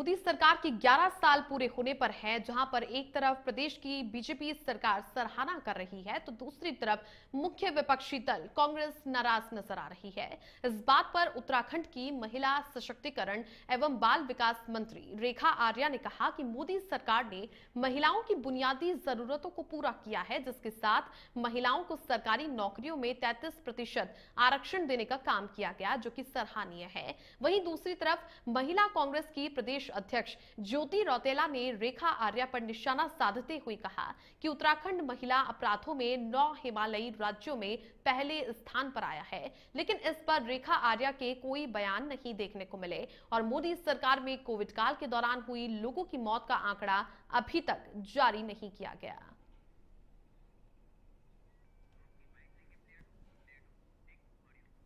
मोदी सरकार की 11 साल पूरे होने पर है, जहां पर एक तरफ प्रदेश की बीजेपी सरकार सराहना कर रही है तो दूसरी तरफ मुख्य विपक्षी दल कांग्रेस नाराज नजर आ रही है। इस बात पर उत्तराखंड की महिला सशक्तिकरण एवं बाल विकास मंत्री रेखा आर्या ने कहा कि मोदी सरकार ने महिलाओं की बुनियादी जरूरतों को पूरा किया है, जिसके साथ महिलाओं को सरकारी नौकरियों में 33% आरक्षण देने का काम किया गया, जो कि सराहनीय है। वहीं दूसरी तरफ महिला कांग्रेस की प्रदेश अध्यक्ष ज्योति रौतेला ने रेखा आर्या पर निशाना साधते हुए कहा कि उत्तराखंड महिला अपराधों में 9 हिमालयी राज्यों में पहले स्थान पर आया है, लेकिन इस पर रेखा आर्या के कोई बयान नहीं देखने को मिले और मोदी सरकार में कोविड काल के दौरान हुई लोगों की मौत का आंकड़ा अभी तक जारी नहीं किया गया।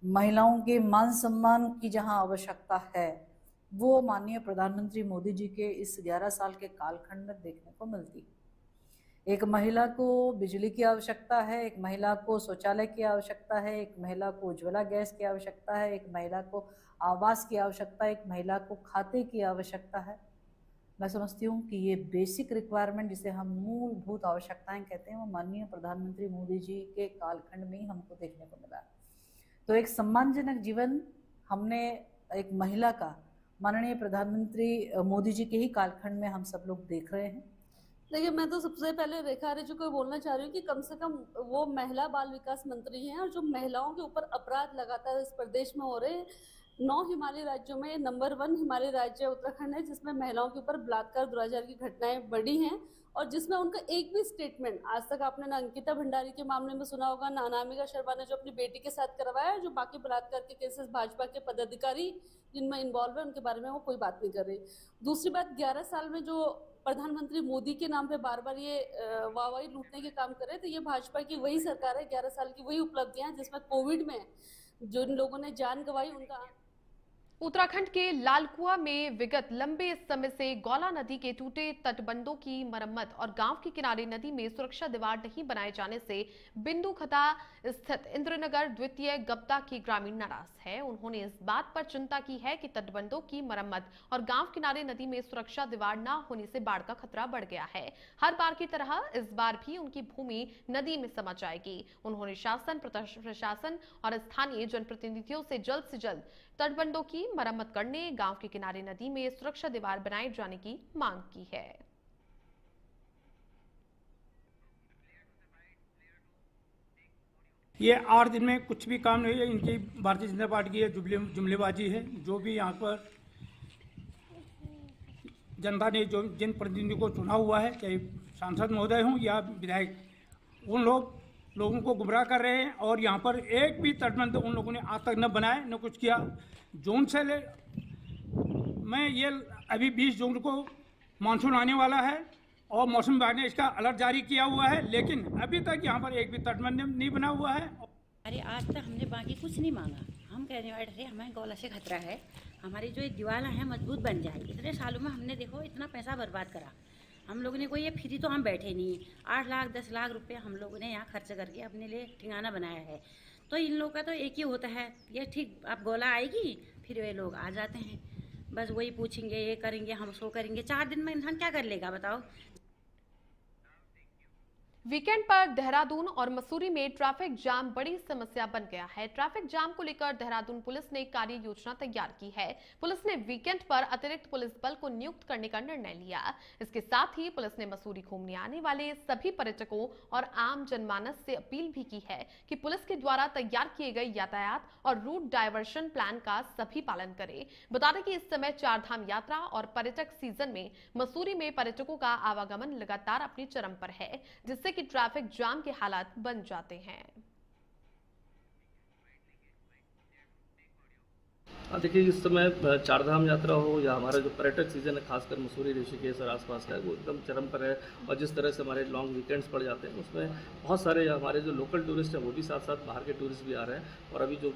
महिलाओं के मान सम्मान की जहां आवश्यकता है वो माननीय प्रधानमंत्री मोदी जी के इस 11 साल के कालखंड में देखने को मिलती है। एक महिला को बिजली की आवश्यकता है, एक महिला को शौचालय की आवश्यकता है, एक महिला को उज्ज्वला गैस की आवश्यकता है, एक महिला को आवास की आवश्यकता है, एक महिला को खाते की आवश्यकता है। मैं समझती हूँ कि ये बेसिक रिक्वायरमेंट, जिसे हम मूलभूत आवश्यकताएं कहते हैं, वो माननीय प्रधानमंत्री मोदी जी के कालखंड में ही हमको देखने को मिला। तो एक सम्मानजनक जीवन हमने एक महिला का माननीय प्रधानमंत्री मोदी जी के ही कालखंड में हम सब लोग देख रहे हैं। देखिए, मैं तो सबसे पहले रेखा आर्या जी को बोलना चाह रही हूँ कि कम से कम वो महिला बाल विकास मंत्री हैं और जो महिलाओं के ऊपर अपराध लगातार इस प्रदेश में हो रहे हैं, 9 हिमालयी राज्यों में नंबर 1 हिमालयी राज्य उत्तराखंड है, जिसमें महिलाओं के ऊपर बलात्कार दुराचार की घटनाएं बढ़ी हैं और जिसमें उनका एक भी स्टेटमेंट आज तक आपने ना अंकिता भंडारी के मामले में सुना होगा, ना अनामिका शर्मा ने जो अपनी बेटी के साथ करवाया, जो बाकी बलात्कार के केसेस भाजपा के पदाधिकारी जिनमें इन्वॉल्व है उनके बारे में वो कोई बात नहीं कर रही। दूसरी बात, 11 साल में जो प्रधानमंत्री मोदी के नाम पे बार बार ये वाहवाही लूटने के काम कर रहे थे, ये भाजपा की वही सरकार है, 11 साल की वही उपलब्धियां जिसमें कोविड में जो इन लोगों ने जान गंवाई उनका। उत्तराखंड के लालकुआ में विगत लंबे समय से गौला नदी के टूटे तटबंधों की मरम्मत और गांव के किनारे नदी में सुरक्षा दीवार नहीं बनाए जाने से बिंदु खता स्थित इंद्रनगर द्वितीय गप्ता के ग्रामीण नाराज है। उन्होंने इस बात पर चिंता की है कि तटबंधों की मरम्मत और गांव किनारे नदी में सुरक्षा दीवार न होने से बाढ़ का खतरा बढ़ गया है। हर बार की तरह इस बार भी उनकी भूमि नदी में समा जाएगी। उन्होंने शासन, प्रशासन और स्थानीय जनप्रतिनिधियों से जल्द तटबंधों की मरम्मत करने, गांव के किनारे नदी में सुरक्षा दीवार बनाए जाने की मांग की है। ये 8 दिन में कुछ भी काम नहीं है। इनकी भारतीय जनता पार्टी की जुमलेबाजी है। जो भी यहाँ पर जनता ने जो जिन प्रतिनिधियों को चुना हुआ है, चाहे सांसद महोदय हों या विधायक, उन लोगों को गुमराह कर रहे हैं और यहाँ पर एक भी तटबंध उन लोगों ने आज तक न बनाए न कुछ किया। जून से मैं ये अभी 20 जून को मानसून आने वाला है और मौसम विभाग ने इसका अलर्ट जारी किया हुआ है, लेकिन अभी तक यहाँ पर एक भी तटबंध नहीं बना हुआ है। अरे आज तक हमने बाकी कुछ नहीं मांगा। हम कहने वाले थे हमें गौला से खतरा है, हमारी जो दीवार है मजबूत बन जाए। इतने सालों में हमने देखो इतना पैसा बर्बाद करा। हम लोगों ने कोई ये फ्री तो हम बैठे नहीं। 8 लाख 10 लाख रुपए हम लोगों ने यहाँ खर्च करके अपने लिए ठिकाना बनाया है। तो इन लोगों का तो एक ही होता है, ये ठीक अब गोला आएगी फिर वे लोग आ जाते हैं, बस वही पूछेंगे, ये करेंगे, हम सो करेंगे। 4 दिन में इंसान क्या कर लेगा बताओ। वीकेंड पर देहरादून और मसूरी में ट्रैफिक जाम बड़ी समस्या बन गया है। ट्रैफिक जाम को लेकर देहरादून पुलिस ने कार्य योजना तैयार की है। पुलिस ने वीकेंड पर अतिरिक्त पुलिस बल को नियुक्त करने का निर्णय लिया। इसके साथ ही पुलिस ने मसूरी घूमने आने वाले सभी पर्यटकों और आम जनमानस से अपील भी की है कि पुलिस के द्वारा तैयार किए गए यातायात और रूट डायवर्शन प्लान का सभी पालन करें। बता दें कि इस समय चारधाम यात्रा और पर्यटक सीजन में मसूरी में पर्यटकों का आवागमन लगातार अपनी चरम पर है, जिससे कि ट्रैफिक जाम के हालात बन जाते हैं। देखिए, इस समय चारधाम यात्रा हो या हमारा जो पर्यटक सीजन है, खासकर मसूरी, ऋषिकेश और आसपास का है, वो एकदम चरम पर है। और जिस तरह से हमारे लॉन्ग वीकेंड्स पड़ जाते हैं, उसमें बहुत सारे हमारे जो लोकल टूरिस्ट हैं वो भी साथ साथ बाहर के टूरिस्ट भी आ रहे हैं। और अभी जो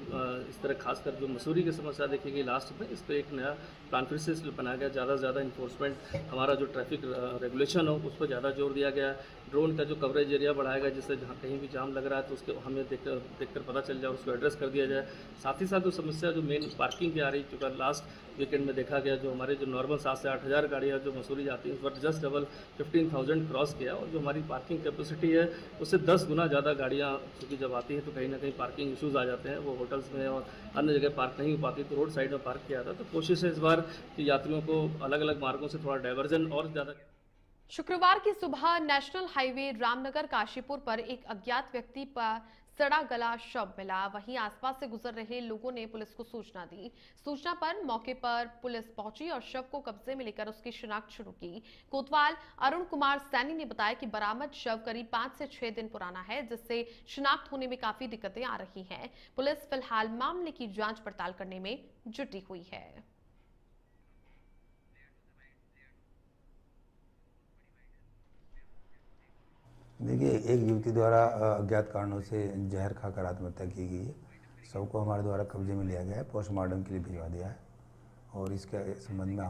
इस तरह खासकर जो मसूरी की समस्या देखी गई लास्ट में, इस पर एक नया प्लान फिर से बनाया गया। ज़्यादा से ज़्यादा इन्फोर्समेंट, हमारा जो ट्रैफिक रेगुलेशन हो उस पर ज़्यादा जोर दिया गया। ड्रोन का जो कवरेज एरिया बढ़ाया गया, जिससे जहाँ कहीं भी जाम लग रहा है तो उसके हमें देखकर पता चल जाए, उसको एड्रेस कर दिया जाए। साथ ही साथ जो समस्या जो मेन पार्किंग की आ रही, क्योंकि लास्ट वीकेंड में देखा गया। जो हमारे जो नॉर्मल 7 से 8 हज़ार गाड़ियाँ जो मसूरी जाती हैं, उस पर जस्ट डबल 15,000 क्रॉस किया। और जो हमारी पार्किंग कैपेसिटी है उससे 10 गुना ज़्यादा गाड़ियाँ चूँकि जब आती हैं तो कहीं ना कहीं पार्किंग इशूज़ आ जाते हैं, वो होटल्स में और अन्य जगह पार्क नहीं हो पाती, तो रोड साइड में पार्क किया था। तो कोशिश है इस बार कि यात्रियों को अलग अलग मार्गों से थोड़ा डाइवर्जन और ज़्यादा। शुक्रवार की सुबह नेशनल हाईवे रामनगर काशीपुर पर एक अज्ञात व्यक्ति पर सड़ा गला शव मिला। वहीं आसपास से गुजर रहे लोगों ने पुलिस को सूचना दी। सूचना पर मौके पर पुलिस पहुंची और शव को कब्जे में लेकर उसकी शिनाख्त शुरू की। कोतवाल अरुण कुमार सैनी ने बताया कि बरामद शव करीब 5 से 6 दिन पुराना है, जिससे शिनाख्त होने में काफी दिक्कतें आ रही हैं। पुलिस फिलहाल मामले की जांच पड़ताल करने में जुटी हुई है। देखिए, एक युवती द्वारा अज्ञात कारणों से जहर खाकर आत्महत्या की गई है। शव को हमारे द्वारा कब्जे में लिया गया है, पोस्टमार्टम के लिए भिजवा दिया है और इसके संबंध में